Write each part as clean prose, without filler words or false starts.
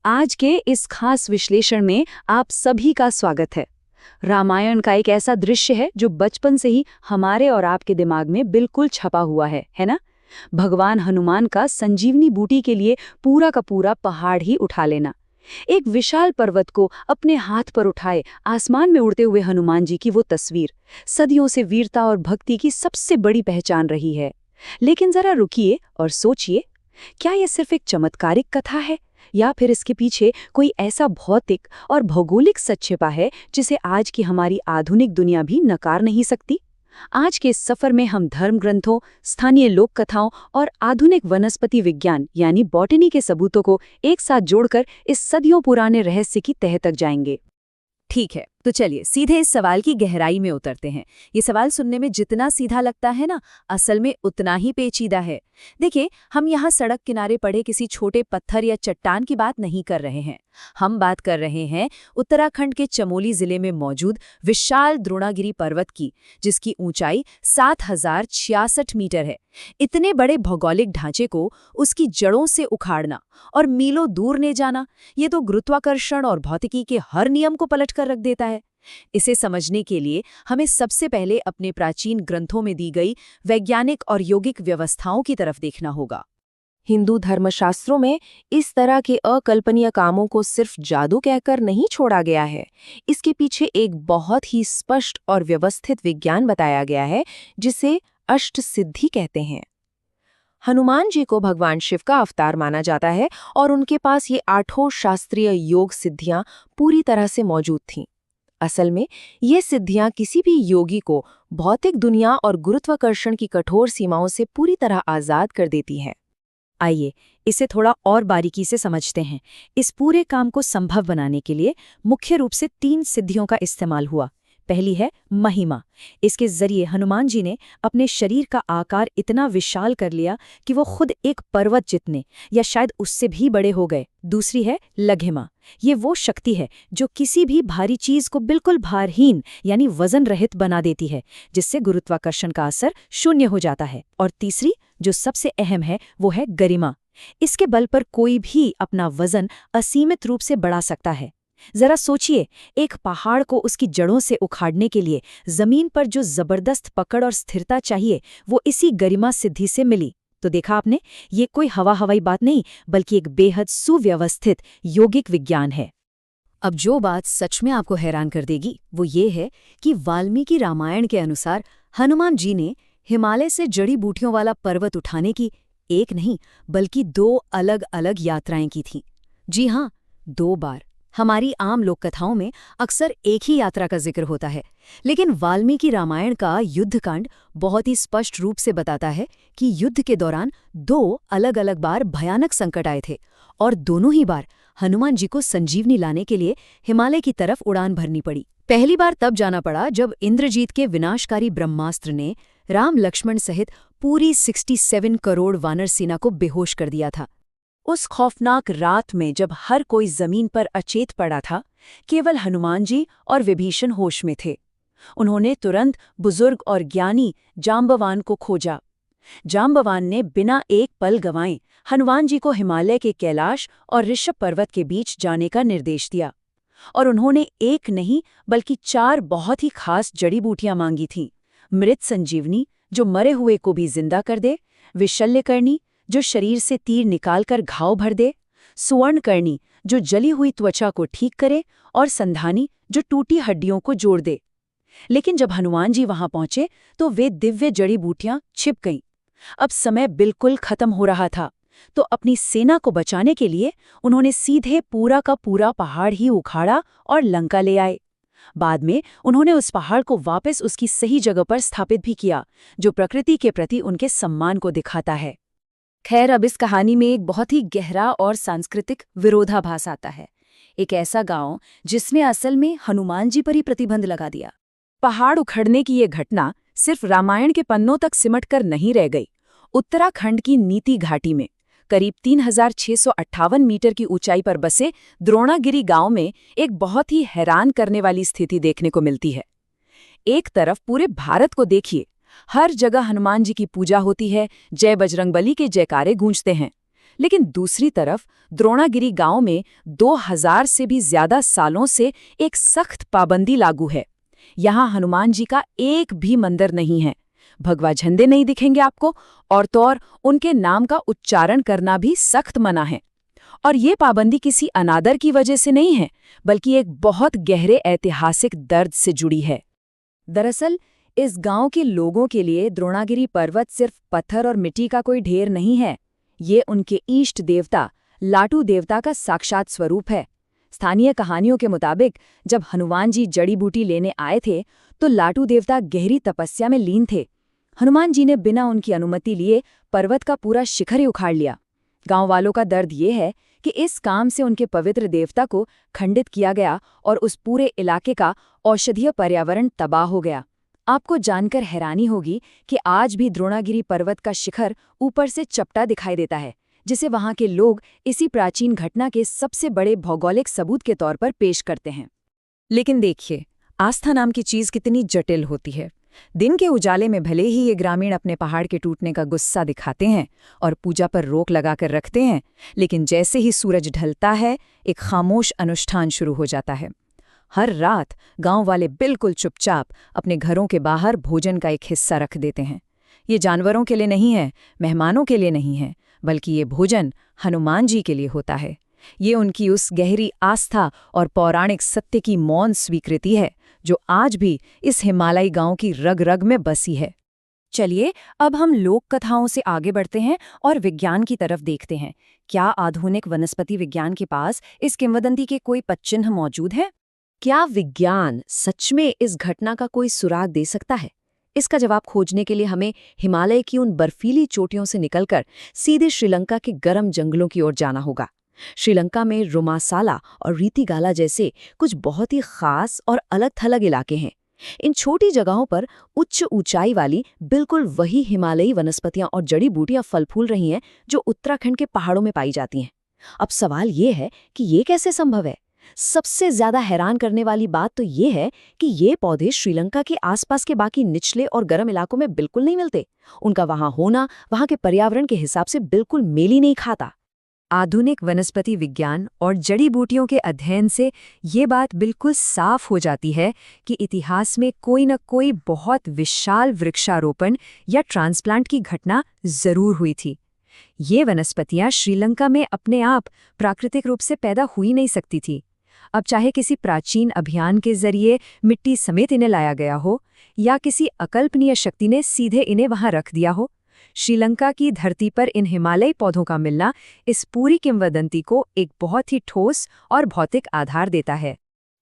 आज के इस खास विश्लेषण में आप सभी का स्वागत है। रामायण का एक ऐसा दृश्य है जो बचपन से ही हमारे और आपके दिमाग में बिल्कुल छपा हुआ है ना? भगवान हनुमान का संजीवनी बूटी के लिए पूरा का पूरा पहाड़ ही उठा लेना। एक विशाल पर्वत को अपने हाथ पर उठाए आसमान में उड़ते हुए हनुमान जी की वो तस्वीर सदियों से वीरता और भक्ति की सबसे बड़ी पहचान रही है। लेकिन जरा रुकिए और सोचिए, क्या यह सिर्फ एक चमत्कारिक कथा है या फिर इसके पीछे कोई ऐसा भौतिक और भौगोलिक सच छिपा है जिसे आज की हमारी आधुनिक दुनिया भी नकार नहीं सकती? आज के इस सफर में हम धर्म ग्रंथों, स्थानीय लोक कथाओं और आधुनिक वनस्पति विज्ञान यानी बॉटनी के सबूतों को एक साथ जोड़कर इस सदियों पुराने रहस्य की तह तक जाएंगे। ठीक है, तो चलिए सीधे इस सवाल की गहराई में उतरते हैं। ये सवाल सुनने में जितना सीधा लगता है ना, असल में उतना ही पेचीदा है। देखिए, हम यहाँ सड़क किनारे पड़े किसी छोटे पत्थर या चट्टान की बात नहीं कर रहे हैं। हम बात कर रहे हैं उत्तराखंड के चमोली जिले में मौजूद विशाल द्रोणागिरी पर्वत की, जिसकी ऊंचाई 7066 मीटर है। इतने बड़े भौगोलिक ढांचे को उसकी जड़ों से उखाड़ना और मीलों दूर ले जाना, ये तो गुरुत्वाकर्षण और भौतिकी के हर नियम को पलट कर रख देता है। इसे समझने के लिए हमें सबसे पहले अपने प्राचीन ग्रंथों में दी गई वैज्ञानिक और यौगिक व्यवस्थाओं की तरफ देखना होगा। हिंदू धर्मशास्त्रों में इस तरह के अकल्पनीय कामों को सिर्फ जादू कहकर नहीं छोड़ा गया है। इसके पीछे एक बहुत ही स्पष्ट और व्यवस्थित विज्ञान बताया गया है, जिसे अष्ट सिद्धि कहते हैं। हनुमान जी को भगवान शिव का अवतार माना जाता है और उनके पास ये 8 शास्त्रीय योग सिद्धियां पूरी तरह से मौजूद थीं। असल में ये सिद्धियां किसी भी योगी को भौतिक दुनिया और गुरुत्वाकर्षण की कठोर सीमाओं से पूरी तरह आजाद कर देती हैं। आइए इसे थोड़ा और बारीकी से समझते हैं। इस पूरे काम को संभव बनाने के लिए मुख्य रूप से 3 सिद्धियों का इस्तेमाल हुआ। पहली है महिमा। इसके जरिए हनुमान जी ने अपने शरीर का आकार इतना विशाल कर लिया कि वो खुद एक पर्वत जितने या शायद उससे भी बड़े हो गए। दूसरी है लघिमा। ये वो शक्ति है जो किसी भी भारी चीज को बिल्कुल भारहीन यानी वजन रहित बना देती है, जिससे गुरुत्वाकर्षण का असर शून्य हो जाता है। और तीसरी, जो सबसे अहम है, वो है गरिमा। इसके बल पर कोई भी अपना वजन असीमित रूप से बढ़ा सकता है। जरा सोचिए, एक पहाड़ को उसकी जड़ों से उखाड़ने के लिए जमीन पर जो जबरदस्त पकड़ और स्थिरता चाहिए, वो इसी गरिमा सिद्धि से मिली। तो देखा आपने, ये कोई हवाई बात नहीं, बल्कि एक बेहद सुव्यवस्थित यौगिक विज्ञान है। अब जो बात सच में आपको हैरान कर देगी वो ये है कि वाल्मीकि रामायण के अनुसार हनुमान जी ने हिमालय से जड़ी बूटियों वाला पर्वत उठाने की एक नहीं बल्कि 2 अलग-अलग यात्राएं की थीं। जी हाँ, 2 बार। हमारी आम लोक कथाओं में अक्सर एक ही यात्रा का जिक्र होता है, लेकिन वाल्मीकि रामायण का युद्धकांड बहुत ही स्पष्ट रूप से बताता है कि युद्ध के दौरान 2 अलग-अलग बार भयानक संकट आए थे और दोनों ही बार हनुमान जी को संजीवनी लाने के लिए हिमालय की तरफ उड़ान भरनी पड़ी। पहली बार तब जाना पड़ा जब इंद्रजीत के विनाशकारी ब्रह्मास्त्र ने राम लक्ष्मण सहित पूरी 67 करोड़ वानर सेना को बेहोश कर दिया था। उस खौफनाक रात में जब हर कोई जमीन पर अचेत पड़ा था, केवल हनुमान जी और विभीषण होश में थे। उन्होंने तुरंत बुजुर्ग और ज्ञानी जांबवान को खोजा। जांबवान ने बिना एक पल गंवाए हनुमान जी को हिमालय के कैलाश और ऋषभ पर्वत के बीच जाने का निर्देश दिया और उन्होंने एक नहीं बल्कि 4 बहुत ही खास जड़ी बूटियां मांगी थीं। मृत संजीवनी, जो मरे हुए को भी जिंदा कर दे, विशल्यकर्णी, जो शरीर से तीर निकालकर घाव भर दे, सुवर्णकर्णी, जो जली हुई त्वचा को ठीक करे, और संधानी, जो टूटी हड्डियों को जोड़ दे। लेकिन जब हनुमान जी वहां पहुंचे तो वे दिव्य जड़ी बूटियां छिप गईं। अब समय बिल्कुल खत्म हो रहा था, तो अपनी सेना को बचाने के लिए उन्होंने सीधे पूरा का पूरा पहाड़ ही उखाड़ा और लंका ले आए। बाद में उन्होंने उस पहाड़ को वापस उसकी सही जगह पर स्थापित भी किया, जो प्रकृति के प्रति उनके सम्मान को दिखाता है। खैर, अब इस कहानी में एक बहुत ही गहरा और सांस्कृतिक विरोधाभास आता है। एक ऐसा गांव जिसने असल में हनुमान जी पर ही प्रतिबंध लगा दिया। पहाड़ उखड़ने की ये घटना सिर्फ रामायण के पन्नों तक सिमटकर नहीं रह गई। उत्तराखंड की नीति घाटी में करीब 3658 मीटर की ऊंचाई पर बसे द्रोणागिरी गांव में एक बहुत ही हैरान करने वाली स्थिति देखने को मिलती है। एक तरफ पूरे भारत को देखिए, हर जगह हनुमान जी की पूजा होती है, जय बजरंगबली के जयकारे गूंजते हैं। लेकिन दूसरी तरफ द्रोणागिरी गांव में 2000 से भी ज्यादा सालों से एक सख्त पाबंदी लागू है। यहाँ हनुमान जी का एक भी मंदिर नहीं है, भगवा झंडे नहीं दिखेंगे आपको, और तो और उनके नाम का उच्चारण करना भी सख्त मना है। और ये पाबंदी किसी अनादर की वजह से नहीं है, बल्कि एक बहुत गहरे ऐतिहासिक दर्द से जुड़ी है। दरअसल इस गांव के लोगों के लिए द्रोणागिरी पर्वत सिर्फ पत्थर और मिट्टी का कोई ढेर नहीं है, ये उनके इष्ट देवता लाटू देवता का साक्षात स्वरूप है। स्थानीय कहानियों के मुताबिक जब हनुमान जी जड़ी बूटी लेने आए थे तो लाटू देवता गहरी तपस्या में लीन थे। हनुमान जी ने बिना उनकी अनुमति लिए पर्वत का पूरा शिखर ही उखाड़ लिया। गांव वालों का दर्द ये है कि इस काम से उनके पवित्र देवता को खंडित किया गया और उस पूरे इलाके का औषधीय पर्यावरण तबाह हो गया। आपको जानकर हैरानी होगी कि आज भी द्रोणागिरी पर्वत का शिखर ऊपर से चपटा दिखाई देता है, जिसे वहां के लोग इसी प्राचीन घटना के सबसे बड़े भौगोलिक सबूत के तौर पर पेश करते हैं। लेकिन देखिए, आस्था नाम की चीज कितनी जटिल होती है। दिन के उजाले में भले ही ये ग्रामीण अपने पहाड़ के टूटने का गुस्सा दिखाते हैं और पूजा पर रोक लगाकर रखते हैं, लेकिन जैसे ही सूरज ढलता है एक खामोश अनुष्ठान शुरू हो जाता है। हर रात गांव वाले बिल्कुल चुपचाप अपने घरों के बाहर भोजन का एक हिस्सा रख देते हैं। ये जानवरों के लिए नहीं है, मेहमानों के लिए नहीं है, बल्कि ये भोजन हनुमान जी के लिए होता है। ये उनकी उस गहरी आस्था और पौराणिक सत्य की मौन स्वीकृति है जो आज भी इस हिमालयी गांव की रग रग में बसी है। चलिए अब हम लोक कथाओं से आगे बढ़ते हैं और विज्ञान की तरफ देखते हैं। क्या आधुनिक वनस्पति विज्ञान के पास इस किंवदंती के कोई पदचिह्न मौजूद है? क्या विज्ञान सच में इस घटना का कोई सुराग दे सकता है? इसका जवाब खोजने के लिए हमें हिमालय की उन बर्फीली चोटियों से निकलकर सीधे श्रीलंका के गर्म जंगलों की ओर जाना होगा। श्रीलंका में रुमासाला और रीतिगाला जैसे कुछ बहुत ही खास और अलग-थलग इलाके हैं। इन छोटी जगहों पर उच्च ऊंचाई वाली बिल्कुल वही हिमालयी वनस्पतियां और जड़ी बूटियां फल फूल रही हैं जो उत्तराखंड के पहाड़ों में पाई जाती हैं। अब सवाल ये है कि ये कैसे संभव है? सबसे ज्यादा हैरान करने वाली बात तो ये है कि ये पौधे श्रीलंका के आसपास के बाकी निचले और गर्म इलाकों में बिल्कुल नहीं मिलते। उनका वहां होना वहां के पर्यावरण के हिसाब से बिल्कुल मेल ही नहीं खाता। आधुनिक वनस्पति विज्ञान और जड़ी बूटियों के अध्ययन से ये बात बिल्कुल साफ हो जाती है कि इतिहास में कोई न कोई बहुत विशाल वृक्षारोपण या ट्रांसप्लांट की घटना जरूर हुई थी। ये वनस्पतियां श्रीलंका में अपने आप प्राकृतिक रूप से पैदा हुई नहीं सकती थी। अब चाहे किसी प्राचीन अभियान के जरिए मिट्टी समेत इन्हें लाया गया हो या किसी अकल्पनीय शक्ति ने सीधे इन्हें वहां रख दिया हो, श्रीलंका की धरती पर इन हिमालयी पौधों का मिलना इस पूरी किंवदंती को एक बहुत ही ठोस और भौतिक आधार देता है।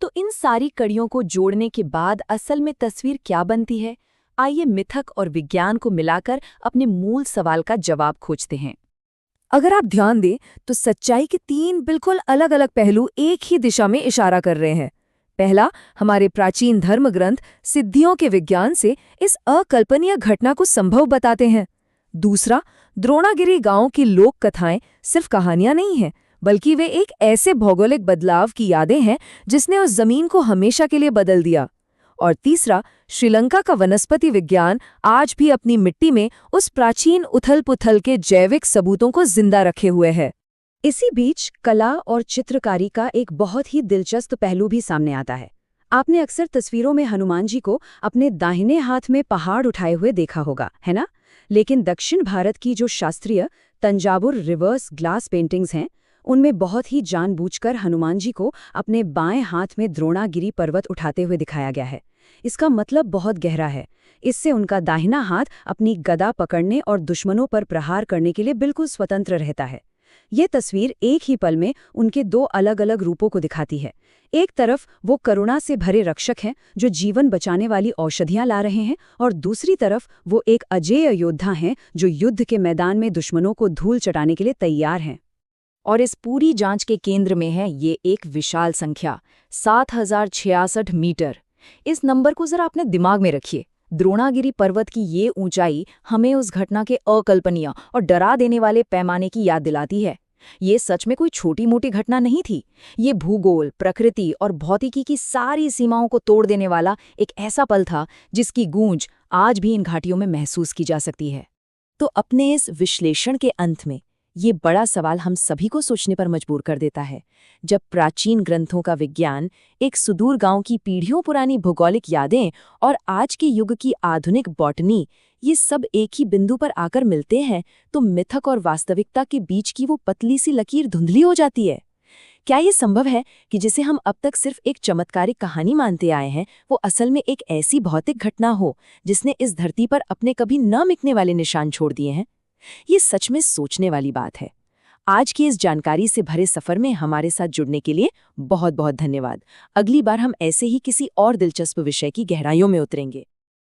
तो इन सारी कड़ियों को जोड़ने के बाद असल में तस्वीर क्या बनती है? आइए मिथक और विज्ञान को मिलाकर अपने मूल सवाल का जवाब खोजते हैं। अगर आप ध्यान दें तो सच्चाई के 3 बिल्कुल अलग अलग पहलू एक ही दिशा में इशारा कर रहे हैं। पहला, हमारे प्राचीन धर्म ग्रंथ सिद्धियों के विज्ञान से इस अकल्पनीय घटना को संभव बताते हैं। दूसरा, द्रोणागिरी गांव की लोक कथाएं सिर्फ कहानियां नहीं हैं, बल्कि वे एक ऐसे भौगोलिक बदलाव की यादें हैं जिसने उस जमीन को हमेशा के लिए बदल दिया। और तीसरा, श्रीलंका का वनस्पति विज्ञान आज भी अपनी मिट्टी में उस प्राचीन उथल-पुथल के जैविक सबूतों को जिंदा रखे हुए है। इसी बीच कला और चित्रकारी का एक बहुत ही दिलचस्प पहलू भी सामने आता है। आपने अक्सर तस्वीरों में हनुमान जी को अपने दाहिने हाथ में पहाड़ उठाए हुए देखा होगा, है ना? लेकिन दक्षिण भारत की जो शास्त्रीय तंजावुर रिवर्स ग्लास पेंटिंग्स हैं, उनमें बहुत ही जानबूझकर हनुमान जी को अपने बाएं हाथ में द्रोणागिरी पर्वत उठाते हुए दिखाया गया है। इसका मतलब बहुत गहरा है। इससे उनका दाहिना हाथ अपनी गदा पकड़ने और दुश्मनों पर प्रहार करने के लिए बिल्कुल स्वतंत्र रहता है। ये तस्वीर एक ही पल में उनके 2 अलग-अलग रूपों को दिखाती है। एक तरफ वो करुणा से भरे रक्षक हैं जो जीवन बचाने वाली औषधियां ला रहे हैं, और दूसरी तरफ वो एक अजेय योद्धा हैं जो युद्ध के मैदान में दुश्मनों को धूल चटाने के लिए तैयार हैं। और इस पूरी जांच के केंद्र में है ये एक विशाल संख्या 7066 मीटर। इस नंबर को जरा अपने दिमाग में रखिए। द्रोणागिरी पर्वत की ये ऊंचाई हमें उस घटना के अकल्पनीय और डरा देने वाले पैमाने की याद दिलाती है। ये सच में कोई छोटी मोटी घटना नहीं थी। ये भूगोल, प्रकृति और भौतिकी की सारी सीमाओं को तोड़ देने वाला एक ऐसा पल था जिसकी गूंज आज भी इन घाटियों में महसूस की जा सकती है। तो अपने इस विश्लेषण के अंत में ये बड़ा सवाल हम सभी को सोचने पर मजबूर कर देता है। जब प्राचीन ग्रंथों का विज्ञान, एक सुदूर गांव की पीढ़ियों पुरानी भौगोलिक यादें और आज के युग की आधुनिक बॉटनी, ये सब एक ही बिंदु पर आकर मिलते हैं, तो मिथक और वास्तविकता के बीच की वो पतली सी लकीर धुंधली हो जाती है। क्या ये संभव है कि जिसे हम अब तक सिर्फ एक चमत्कारिक कहानी मानते आए हैं, वो असल में एक ऐसी भौतिक घटना हो जिसने इस धरती पर अपने कभी न मिटने वाले निशान छोड़ दिए हैं? ये सच में सोचने वाली बात है। आज की इस जानकारी से भरे सफर में हमारे साथ जुड़ने के लिए बहुत बहुत धन्यवाद। अगली बार हम ऐसे ही किसी और दिलचस्प विषय की गहराइयों में उतरेंगे।